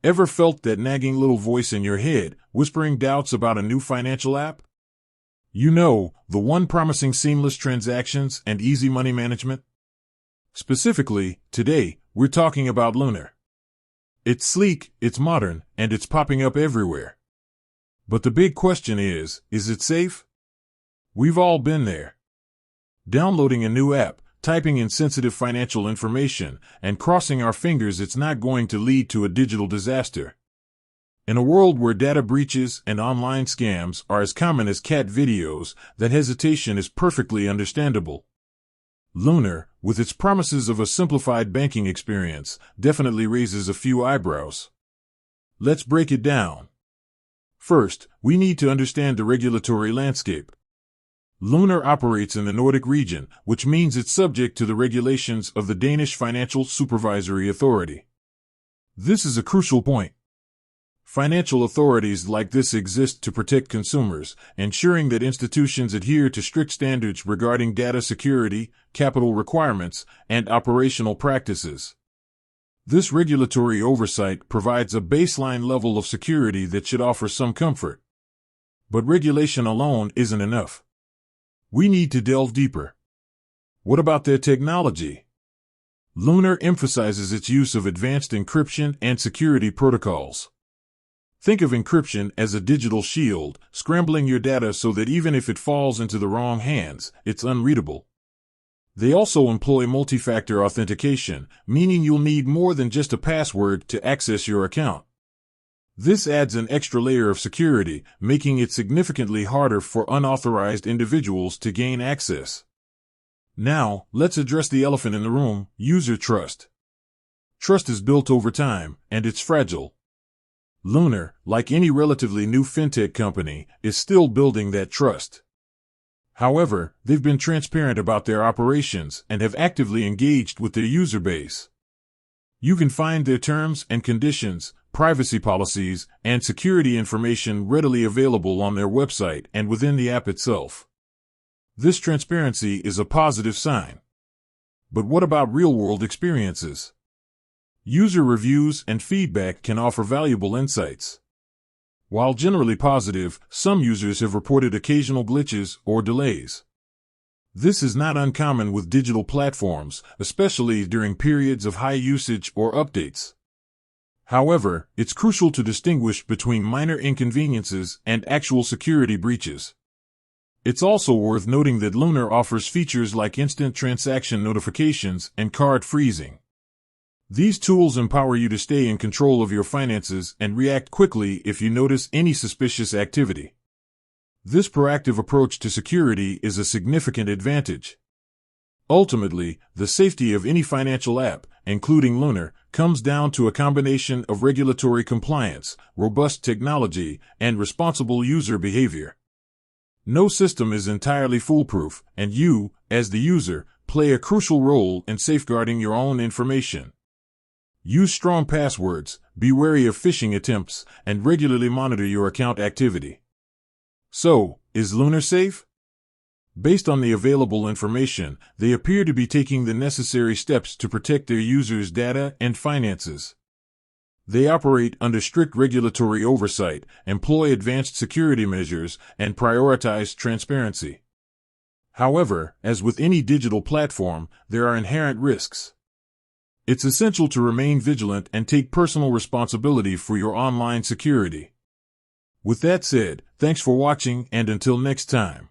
Ever felt that nagging little voice in your head, whispering doubts about a new financial app? You know, the one promising seamless transactions and easy money management? Specifically, today, we're talking about Lunar. It's sleek, it's modern, and it's popping up everywhere. But the big question is it safe? We've all been there. Downloading a new app, typing in sensitive financial information, and crossing our fingers it's not going to lead to a digital disaster. In a world where data breaches and online scams are as common as cat videos, that hesitation is perfectly understandable. Lunar, with its promises of a simplified banking experience, definitely raises a few eyebrows. Let's break it down. First, we need to understand the regulatory landscape. Lunar operates in the Nordic region, which means it's subject to the regulations of the Danish Financial Supervisory Authority. This is a crucial point. Financial authorities like this exist to protect consumers, ensuring that institutions adhere to strict standards regarding data security, capital requirements, and operational practices. This regulatory oversight provides a baseline level of security that should offer some comfort. But regulation alone isn't enough. We need to delve deeper. What about their technology? Lunar emphasizes its use of advanced encryption and security protocols. Think of encryption as a digital shield, scrambling your data so that even if it falls into the wrong hands, it's unreadable. They also employ multi-factor authentication, meaning you'll need more than just a password to access your account. This adds an extra layer of security, making it significantly harder for unauthorized individuals to gain access. Now, let's address the elephant in the room: user trust. Trust is built over time, and it's fragile. Lunar, like any relatively new fintech company, is still building that trust. However, they've been transparent about their operations and have actively engaged with their user base. You can find their terms and conditions, privacy policies, and security information readily available on their website and within the app itself. This transparency is a positive sign. But what about real-world experiences? User reviews and feedback can offer valuable insights. While generally positive, some users have reported occasional glitches or delays. This is not uncommon with digital platforms, especially during periods of high usage or updates. However, it's crucial to distinguish between minor inconveniences and actual security breaches. It's also worth noting that Lunar offers features like instant transaction notifications and card freezing. These tools empower you to stay in control of your finances and react quickly if you notice any suspicious activity. This proactive approach to security is a significant advantage. Ultimately, the safety of any financial app, including Lunar, comes down to a combination of regulatory compliance, robust technology, and responsible user behavior. No system is entirely foolproof, and you, as the user, play a crucial role in safeguarding your own information. Use strong passwords, be wary of phishing attempts, and regularly monitor your account activity. So, is Lunar safe? Based on the available information, they appear to be taking the necessary steps to protect their users' data and finances. They operate under strict regulatory oversight, employ advanced security measures, and prioritize transparency. However, as with any digital platform, there are inherent risks. It's essential to remain vigilant and take personal responsibility for your online security. With that said, thanks for watching, and until next time.